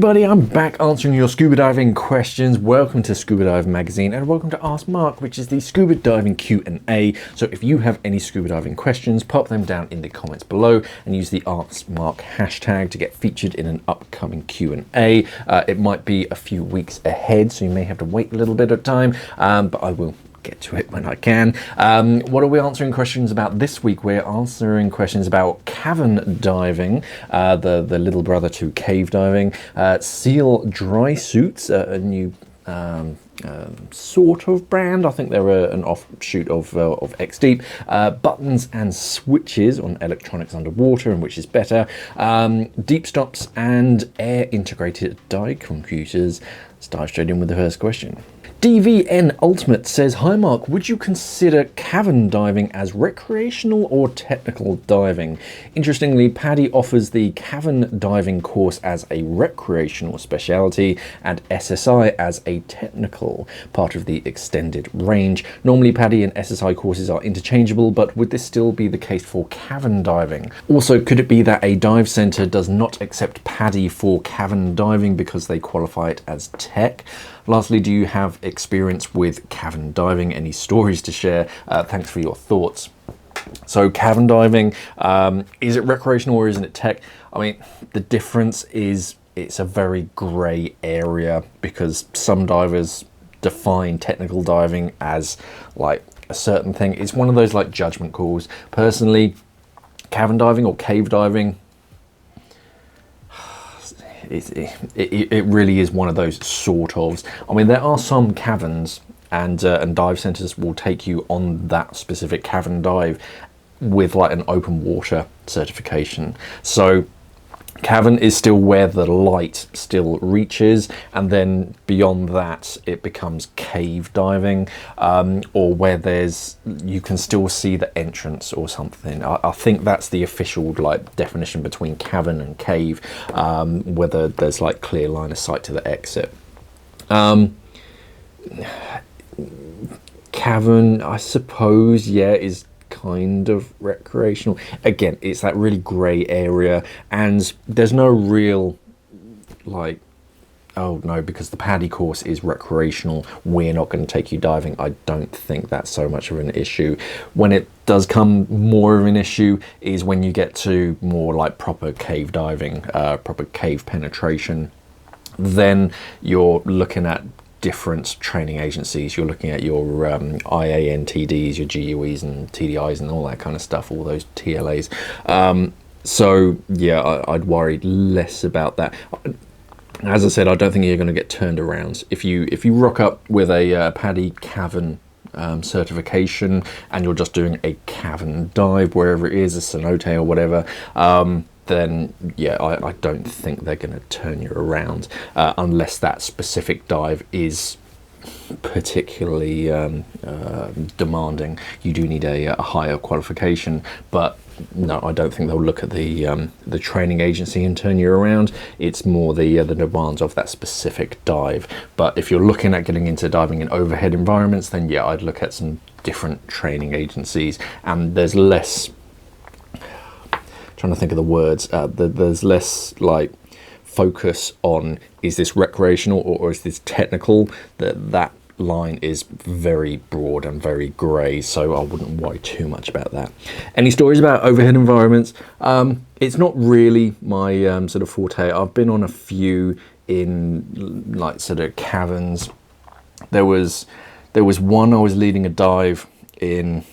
everybody, I'm back answering your scuba diving questions. Welcome to Scuba Dive Magazine and welcome to Ask Mark, which is the scuba diving Q&A. So if you have any scuba diving questions, pop them down in the comments below and use the Ask Mark hashtag to get featured in an upcoming Q&A. It might be a few weeks ahead, so you may have to wait a little bit of time, but I will get to it when I can. What are we answering questions about this week? We're answering questions about cavern diving, the little brother to cave diving, seal Drysuits, a new sort of brand. I think they're an offshoot of X-Deep, buttons and switches on electronics underwater, and which is better, deep stops and air integrated dive computers. Let's dive straight in with the first question. DVN Ultimate says, hi Mark, would you consider cavern diving as recreational or technical diving? Interestingly, PADI offers the cavern diving course as a recreational specialty and SSI as a technical, part of the extended range. Normally PADI and SSI courses are interchangeable, but would this still be the case for cavern diving? Also, could it be that a dive center does not accept PADI for cavern diving because they qualify it as tech? Lastly, do you have experience with cavern diving? Any stories to share? Thanks for your thoughts. So cavern diving, is it recreational or isn't it tech? I mean, the difference is it's a very grey area because some divers define technical diving as like a certain thing. It's one of those like judgment calls. Personally, cavern diving or cave diving, it really is one of those sort ofs. I mean, there are some caverns and dive centers will take you on that specific cavern dive with like an open water certification. So cavern is still where the light still reaches, and then beyond that it becomes cave diving, or where you can still see the entrance or something. I think that's the official like definition between cavern and cave, whether there's like clear line of sight to the exit. Cavern, I suppose, yeah, is kind of recreational. Again, it's that really grey area, and there's no real like, oh no, because the PADI course is recreational, we're not going to take you diving. I don't think that's so much of an issue. When it does come more of an issue is when you get to more like proper cave diving, proper cave penetration. Then you're looking at different training agencies. You're looking at your IANTDs, your GUEs and TDIs and all that kind of stuff, all those TLAs. So yeah, I'd worry less about that. As I said, I don't think you're going to get turned around. If you rock up with a PADI cavern certification and you're just doing a cavern dive, wherever it is, a cenote or whatever, then yeah, I don't think they're going to turn you around unless that specific dive is particularly demanding. You do need a higher qualification, but no, I don't think they'll look at the training agency and turn you around. It's more the demands of that specific dive. But if you're looking at getting into diving in overhead environments, then yeah, I'd look at some different training agencies, and there's less, trying to think of the words, there's less like focus on is this recreational or is this technical. That line is very broad and very grey, so I wouldn't worry too much about that. Any stories about overhead environments? It's not really my sort of forte. I've been on a few in like sort of caverns. There was one I was leading a dive in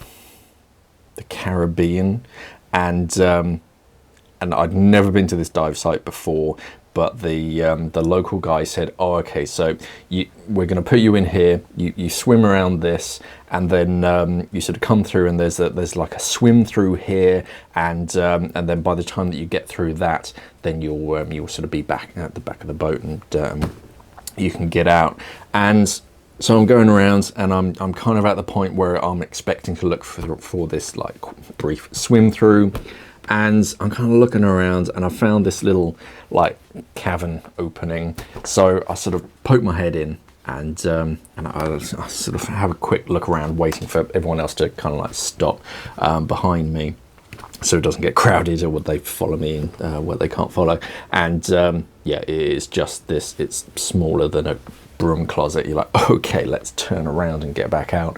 the Caribbean, and I'd never been to this dive site before, but the local guy said, oh, okay, so we're going to put you in here, you swim around this, and then you sort of come through, and there's like a swim through here, and then by the time that you get through that, then you'll sort of be back at the back of the boat, and you can get out. And so I'm going around, and I'm kind of at the point where I'm expecting to look for this like brief swim through. And I'm kind of looking around, and I found this little like cavern opening. So I sort of poke my head in, and I sort of have a quick look around, waiting for everyone else to kind of like stop behind me, so it doesn't get crowded or would they follow me in where they can't follow. And yeah, it is just this. It's smaller than a broom closet. You're like, okay, let's turn around and get back out.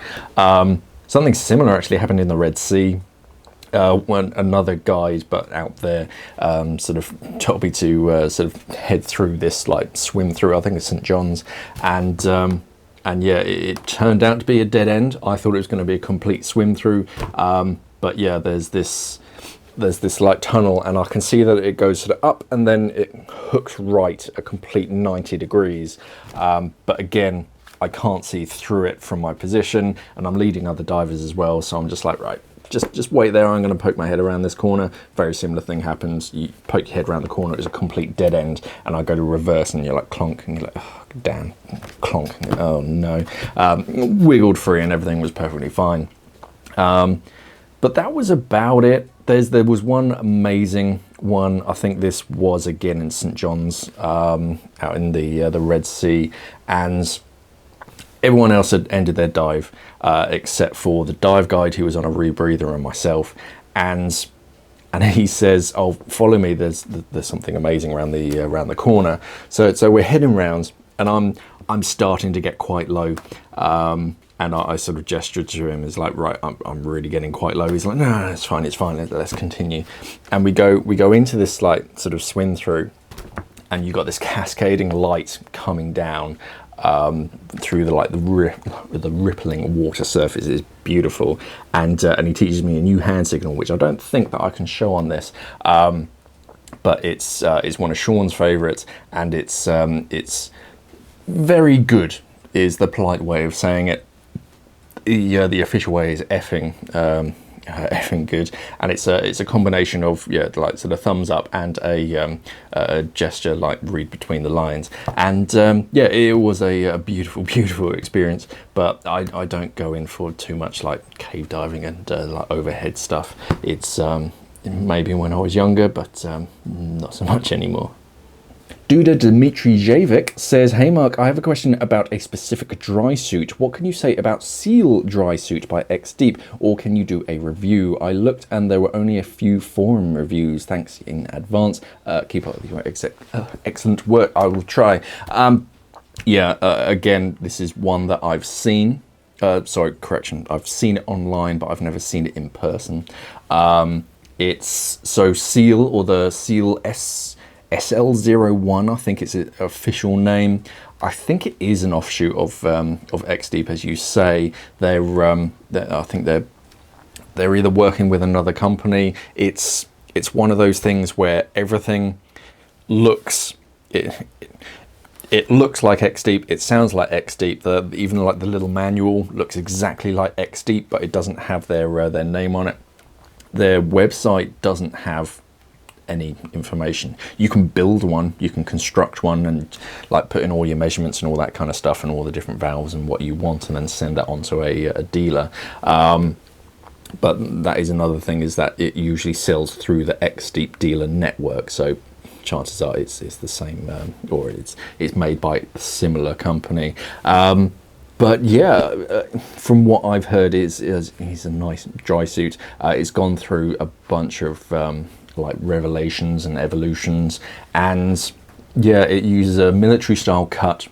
Something similar actually happened in the Red Sea. When another guide, but out there, sort of told me to sort of head through this, like swim through, I think it's St. John's, and yeah, it turned out to be a dead end. I thought it was going to be a complete swim through, but yeah, there's this like tunnel, and I can see that it goes sort of up and then it hooks right a complete 90 degrees, but again, I can't see through it from my position, and I'm leading other divers as well, so I'm just like, right, just wait there, I'm going to poke my head around this corner. Very similar thing happens. You poke your head around the corner, it's a complete dead end, and I go to reverse and you're like clonk, and you're like, oh, damn, clonk, oh no. Wiggled free and everything was perfectly fine. But that was about it. There was one amazing one, I think this was again in St. John's, out in the Red Sea, and everyone else had ended their dive, except for the dive guide who was on a rebreather and myself, and he says, "Oh, follow me. There's something amazing around the corner." So we're heading round, and I'm starting to get quite low, and I sort of gestured to him as like, right, I'm really getting quite low. He's like, no, it's fine, let's continue, and we go into this like sort of swim through, and you got this cascading light coming down. Through the rippling water surface. Is beautiful, and he teaches me a new hand signal, which I don't think that I can show on this, but it's one of Sean's favourites, and it's very good, is the polite way of saying it. The official way is effing good, and it's a combination of like sort of thumbs up and a gesture like read between the lines, and it was a beautiful experience, but I don't go in for too much like cave diving and like overhead stuff. It's maybe when I was younger, but not so much anymore. Duda Dmitrijevic says, "Hey Mark, I have a question about a specific Drysuit. What can you say about Seal Drysuit by X Deep, or can you do a review? I looked and there were only a few forum reviews. Thanks in advance. Keep up with your excellent work. I will try." Again, this is one that I've seen. Sorry, correction. I've seen it online, but I've never seen it in person. It's so Seal, or the Seal SL01, I think it's its official name. I think it is an offshoot of X Deep, as you say. I think they're either working with another company. It's one of those things where everything looks it looks like X Deep. It sounds like X Deep. Even like the little manual looks exactly like X Deep, but it doesn't have their name on it. Their website doesn't have any information. You can build one, you can construct one, and like put in all your measurements and all that kind of stuff, and all the different valves and what you want, and then send that on to a dealer. But that is another thing, is that it usually sells through the X Deep dealer network. So chances are it's the same, or it's made by a similar company. But yeah, from what I've heard, he's a nice Drysuit. It's gone through a bunch of like revelations and evolutions, and yeah, it uses a military style cut,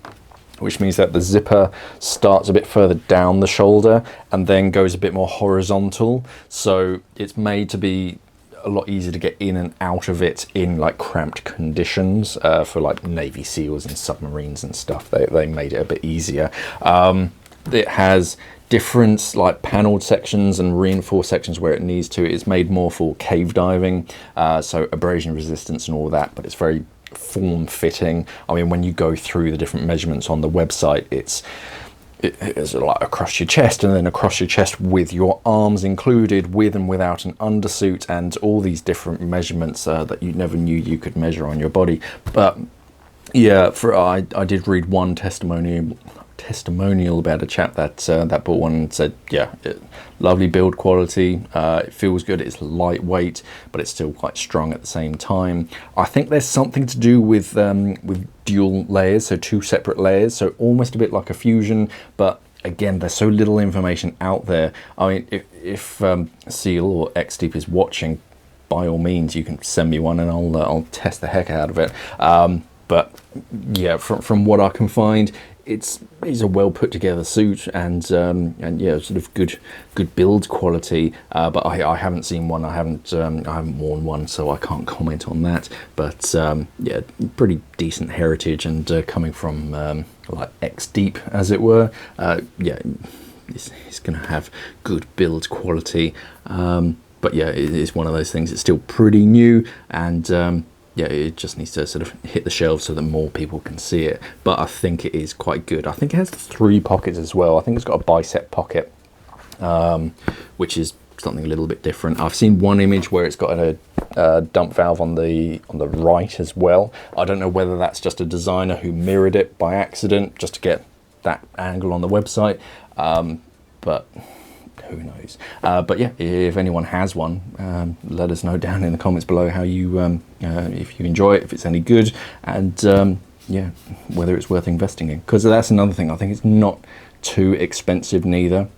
which means that the zipper starts a bit further down the shoulder and then goes a bit more horizontal, so it's made to be a lot easier to get in and out of it in like cramped conditions, for like Navy SEALs and submarines and stuff. They made it a bit easier. It has different like paneled sections and reinforced sections where it needs to. It's made more for cave diving, so abrasion resistance and all that, but it's very form fitting. I mean, when you go through the different measurements on the website, it's like across your chest, and then across your chest with your arms included, with and without an undersuit, and all these different measurements that you never knew you could measure on your body. But yeah, I did read one testimonial about a chap that bought one and said, yeah, lovely build quality, it feels good, it's lightweight, but it's still quite strong at the same time. I think there's something to do with dual layers, so two separate layers, so almost a bit like a fusion, but again, there's so little information out there. I mean, if Seal or X Deep is watching, by all means, you can send me one and I'll test the heck out of it. But yeah, from what I can find, it's a well put together suit, and yeah, sort of good build quality. But I haven't seen one. I haven't worn one, so I can't comment on that. But yeah, pretty decent heritage, and coming from like X deep, as it were. Yeah, it's going to have good build quality. But yeah, it's one of those things. It's still pretty new, and yeah, it just needs to sort of hit the shelves so that more people can see it. But I think it is quite good. I think it has 3 pockets as well. I think it's got a bicep pocket, which is something a little bit different. I've seen one image where it's got a dump valve on the right as well. I don't know whether that's just a designer who mirrored it by accident just to get that angle on the website, but who knows. But yeah, if anyone has one, let us know down in the comments below how you if you enjoy it, if it's any good, and yeah, whether it's worth investing in, because that's another thing. I think it's not too expensive neither.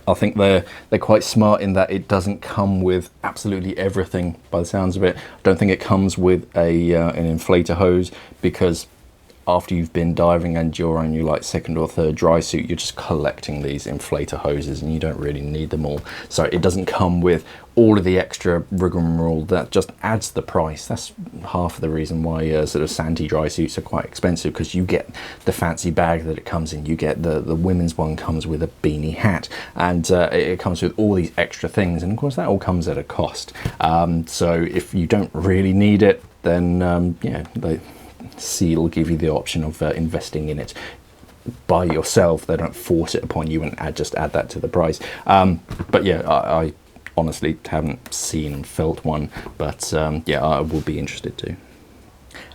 I think they're quite smart in that it doesn't come with absolutely everything by the sounds of it. I don't think it comes with a an inflator hose, because after you've been diving and you're on your like 2nd or 3rd dry suit, you're just collecting these inflator hoses and you don't really need them all. So it doesn't come with all of the extra rigmarole that just adds the price. That's half of the reason why sort of Santi dry suits are quite expensive, because you get the fancy bag that it comes in. You get the women's one comes with a beanie hat, and it comes with all these extra things, and of course that all comes at a cost. So if you don't really need it, then yeah, Seal give you the option of investing in it by yourself. They don't force it upon you and just add that to the price. But yeah, I honestly haven't seen and felt one, but yeah, I will be interested to.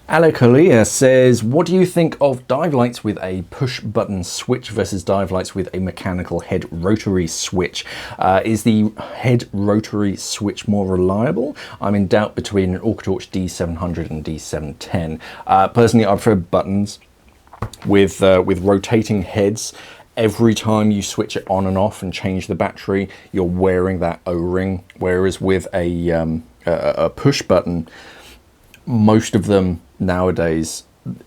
Alacalia says, what do you think of dive lights with a push button switch versus dive lights with a mechanical head rotary switch? Is the head rotary switch more reliable? I'm in doubt between an Orca-Torch D700 and D710. Personally, I prefer buttons with rotating heads. Every time you switch it on and off and change the battery, you're wearing that O-ring, whereas with a push button, most of them nowadays,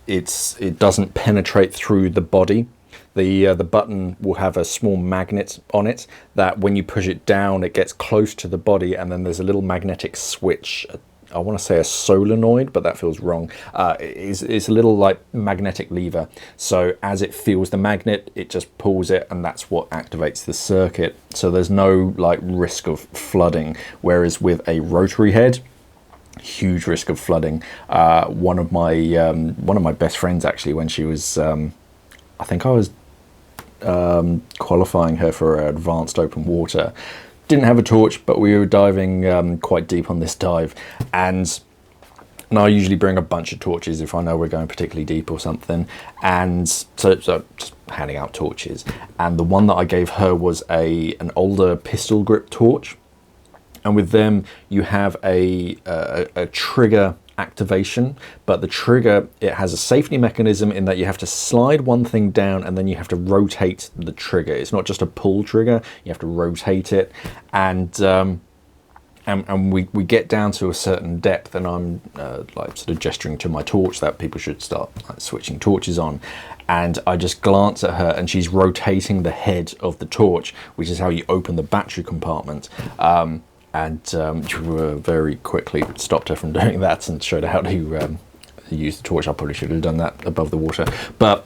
it doesn't penetrate through the body. The button will have a small magnet on it that when you push it down, it gets close to the body, and then there's a little magnetic switch. I want to say a solenoid, but that feels wrong. It's a little like magnetic lever. So as it feels the magnet, it just pulls it, and that's what activates the circuit. So there's no like risk of flooding. Whereas with a rotary head, huge risk of flooding. One of my best friends, actually, when she was, I think I was qualifying her for advanced open water, didn't have a torch, but we were diving quite deep on this dive, and I usually bring a bunch of torches if I know we're going particularly deep or something, and so just handing out torches. And the one that I gave her was an older pistol grip torch. And with them, you have a trigger activation, but the trigger, it has a safety mechanism in that you have to slide one thing down and then you have to rotate the trigger. It's not just a pull trigger, you have to rotate it. And we get down to a certain depth, and I'm like sort of gesturing to my torch that people should start like switching torches on. And I just glance at her, and she's rotating the head of the torch, which is how you open the battery compartment. And very quickly stopped her from doing that and showed her how to use the torch. I probably should have done that above the water. But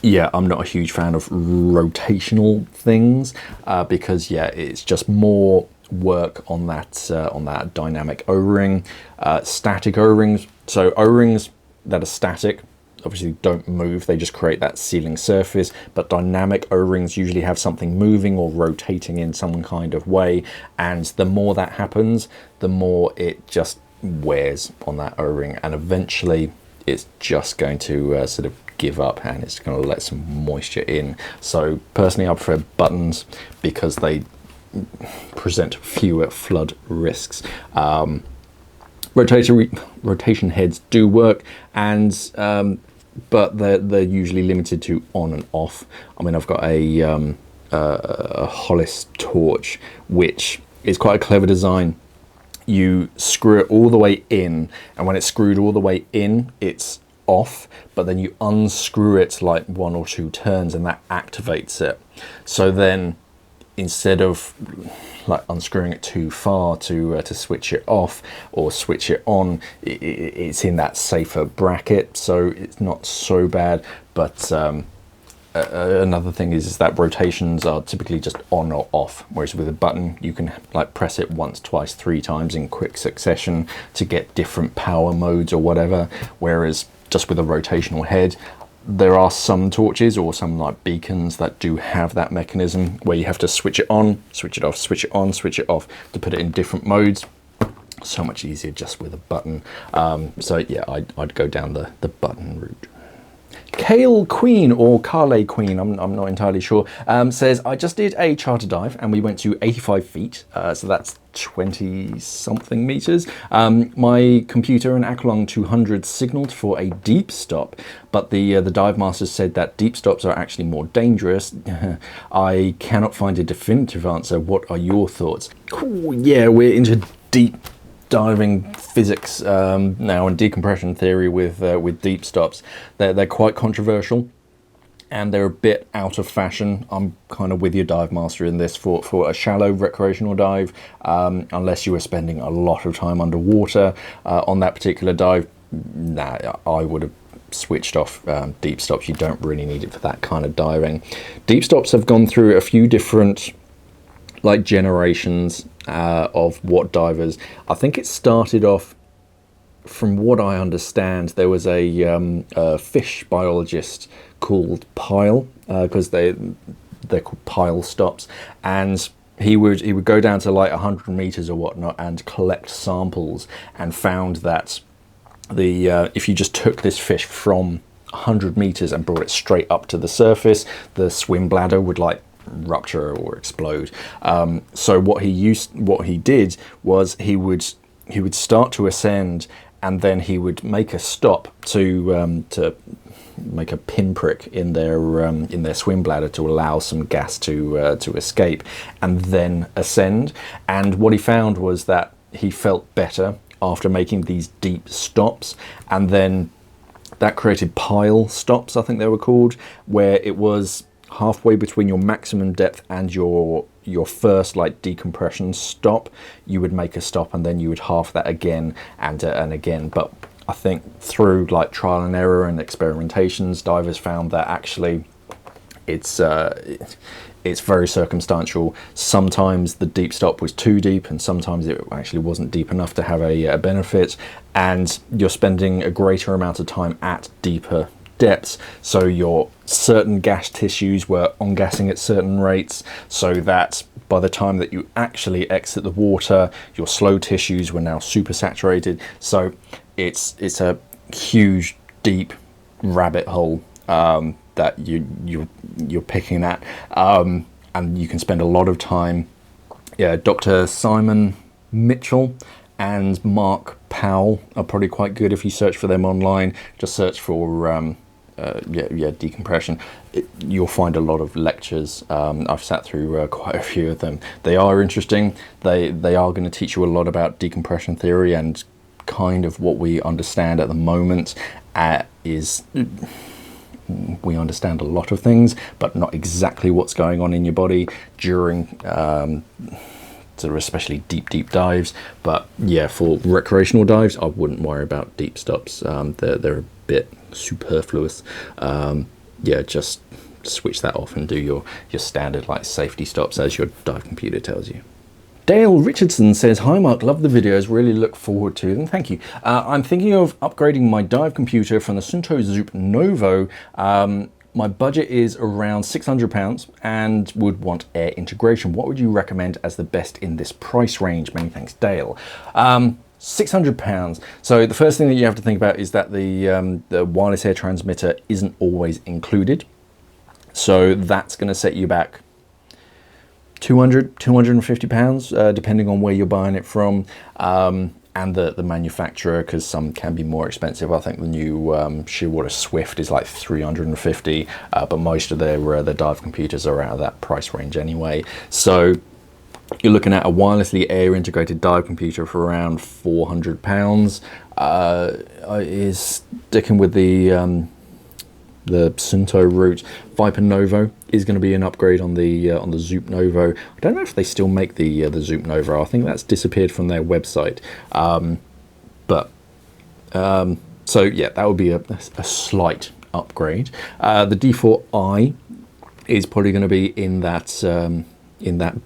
yeah, I'm not a huge fan of rotational things because yeah, it's just more work on that dynamic O-ring. Static O-rings. So O-rings that are static obviously don't move, they just create that sealing surface, but dynamic O-rings usually have something moving or rotating in some kind of way, and the more that happens, the more it just wears on that O-ring, and eventually it's just going to sort of give up, and it's going to let some moisture in. So personally, I prefer buttons because they present fewer flood risks. Rotation heads do work, and but they're usually limited to on and off. I mean, I've got a Hollis torch, which is quite a clever design. You screw it all the way in, and when it's screwed all the way in, it's off, but then you unscrew it like 1 or 2 turns and that activates it. So then instead of like unscrewing it too far to switch it off or switch it on, it's in that safer bracket, so it's not so bad. But another thing is that rotations are typically just on or off, whereas with a button you can like press it once, twice, 3 times in quick succession to get different power modes or whatever, whereas just with a rotational head, there are some torches or some like beacons that do have that mechanism where you have to switch it on, switch it off, switch it on, switch it off to put it in different modes. So much easier just with a button. So yeah, I'd go down the button route. Kale Queen, or Carle Queen, I'm not entirely sure, says, I just did a charter dive and we went to 85 feet, so that's 20 something meters. My computer and Aqualung 200 signaled for a deep stop, but the dive master said that deep stops are actually more dangerous. I cannot find a definitive answer. What are your thoughts? Ooh, yeah, we're into deep diving physics now, and decompression theory with deep stops. They're quite controversial and they're a bit out of fashion. I'm kind of with your dive master in this. For a shallow recreational dive, unless you were spending a lot of time underwater on that particular dive, nah, I would have switched off deep stops. You don't really need it for that kind of diving. Deep stops have gone through a few different like generations of what divers. I think it started off, from what I understand, there was a fish biologist called Pyle, because they're called Pyle stops, and he would go down to like 100 meters or whatnot and collect samples, and found that if you just took this fish from 100 meters and brought it straight up to the surface, the swim bladder would like rupture or explode. So what he did was he would start to ascend, and then he would make a stop to make a pinprick in their swim bladder to allow some gas to escape, and then ascend. And what he found was that he felt better after making these deep stops, and then that created Pyle stops, I think they were called, where it was halfway between your maximum depth and your first like decompression stop. You would make a stop and then you would half that again and again. But I think through like trial and error and experimentations, divers found that actually it's very circumstantial. Sometimes the deep stop was too deep, and sometimes it actually wasn't deep enough to have a benefit, and you're spending a greater amount of time at deeper depths, so your certain gas tissues were on-gassing at certain rates, so that by the time that you actually exit the water, your slow tissues were now super saturated. So it's a huge deep rabbit hole that you're picking at, and you can spend a lot of time. Yeah, Dr. Simon Mitchell and Mark Powell are probably quite good if you search for them online. Just search for decompression. You'll find a lot of lectures. I've sat through quite a few of them. They are interesting. They are going to teach you a lot about decompression theory, and kind of what we understand at the moment is we understand a lot of things, but not exactly what's going on in your body during sort of especially deep dives. But yeah, for recreational dives, I wouldn't worry about deep stops. They're a bit superfluous. Yeah, just switch that off and do your standard like safety stops as your dive computer tells you. Dale Richardson says, hi Mark, love the videos, really look forward to them, thank you. I'm thinking of upgrading my dive computer from the Sunto Zoop Novo. My budget is around £600 and would want air integration. What would you recommend as the best in this price range? Many thanks, Dale. £600. So the first thing that you have to think about is that the wireless air transmitter isn't always included. So that's going to set you back £250, depending on where you're buying it from, and the manufacturer, because some can be more expensive. I think the new Shearwater Swift is like $350, but most of their dive computers are out of that price range anyway. So You're looking at a wirelessly air integrated dive computer for around £400. Is sticking with the Sunto route. Viper Novo is going to be an upgrade on the Zoop Novo. I don't know if they still make the Zoop Novo. I think that's disappeared from their website. So yeah, that would be a slight upgrade. The D4i is probably going to be in that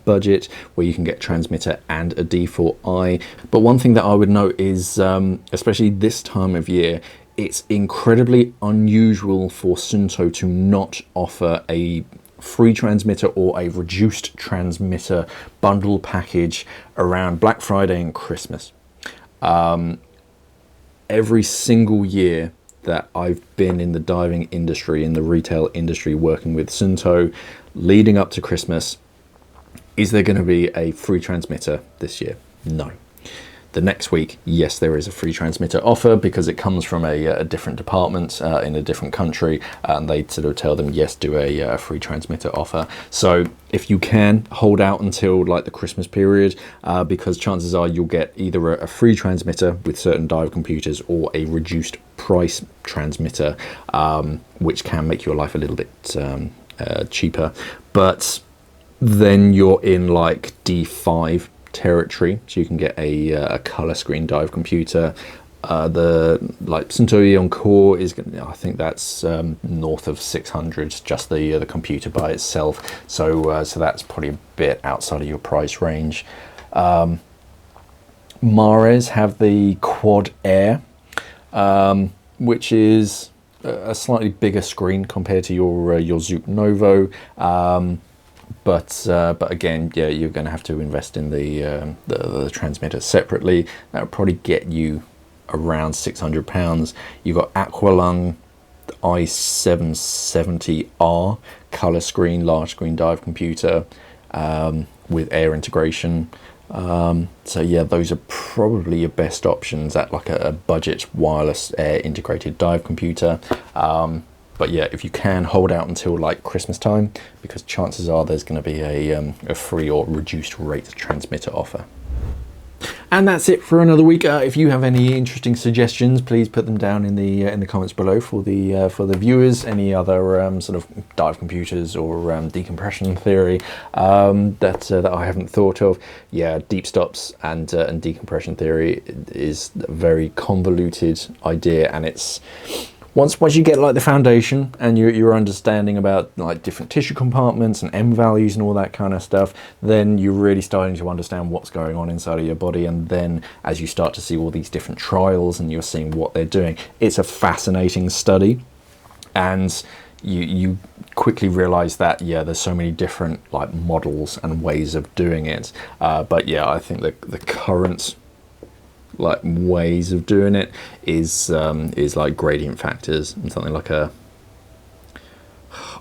budget where you can get transmitter and a D4i. But one thing that I would note is, especially this time of year, it's incredibly unusual for Sunto to not offer a free transmitter or a reduced transmitter bundle package around Black Friday and Christmas. Every single year that I've been in the diving industry, in the retail industry, working with Sunto, leading up to Christmas, is there going to be a free transmitter this year? No. The next week, yes, there is a free transmitter offer because it comes from a different department in a different country, and they sort of tell them, yes, do a free transmitter offer. So if you can, hold out until like the Christmas period, because chances are you'll get either a free transmitter with certain dive computers or a reduced price transmitter, which can make your life a little bit cheaper. But then you're in like D5 territory, so you can get a color screen dive computer. The like Sunto Eon Core is, I think that's north of 600, just the computer by itself. So that's probably a bit outside of your price range. Mares have the Quad Air, which is a slightly bigger screen compared to your Zoop Novo. But again, yeah, you're going to have to invest in the transmitter separately. That would probably get you around £600. You've got Aqualung i770R color screen, large screen dive computer with air integration. So yeah, those are probably your best options at like a budget wireless air integrated dive computer. But yeah, if you can, hold out until like Christmas time, because chances are there's going to be a free or reduced rate transmitter offer. And that's it for another week. If you have any interesting suggestions, please put them down in the comments below for the viewers. Any other sort of dive computers or decompression theory that I haven't thought of. Yeah, deep stops and decompression theory is a very convoluted idea, and it's once you get like the foundation and your understanding about like different tissue compartments and M values and all that kind of stuff, then you're really starting to understand what's going on inside of your body. And then as you start to see all these different trials and you're seeing what they're doing, it's a fascinating study. And you quickly realize that, yeah, there's so many different like models and ways of doing it. But yeah, I think the current like ways of doing it is like gradient factors, and something like I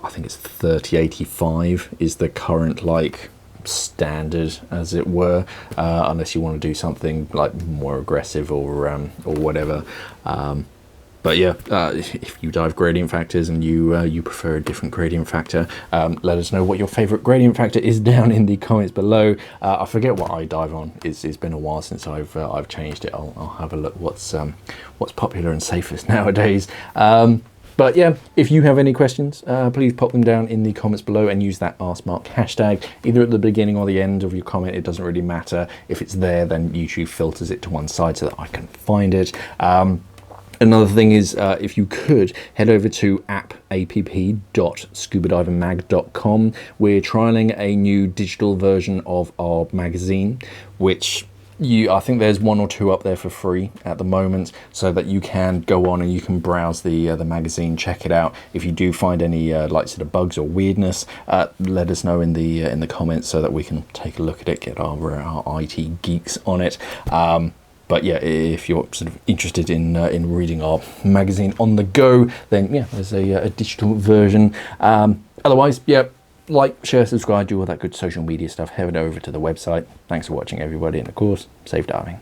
think it's 3085 is the current like standard, as it were, unless you want to do something like more aggressive or whatever. But yeah, if you dive gradient factors and you prefer a different gradient factor, let us know what your favorite gradient factor is down in the comments below. I forget what I dive on. It's been a while since I've changed it. I'll have a look what's popular and safest nowadays. But yeah, if you have any questions, please pop them down in the comments below and use that #AskMark hashtag, either at the beginning or the end of your comment. It doesn't really matter. If it's there, then YouTube filters it to one side so that I can find it. Another thing is, if you could, head over to app.scubadivingmag.com. We're trialing a new digital version of our magazine, which I think there's 1 or 2 up there for free at the moment, so that you can go on and you can browse the magazine, check it out. If you do find any like sort of bugs or weirdness, let us know in the comments so that we can take a look at it, get our IT geeks on it. But yeah, if you're sort of interested in reading our magazine on the go, then yeah, there's a digital version. Otherwise, yeah, like, share, subscribe, do all that good social media stuff. Head over to the website. Thanks for watching, everybody, and of course, safe diving.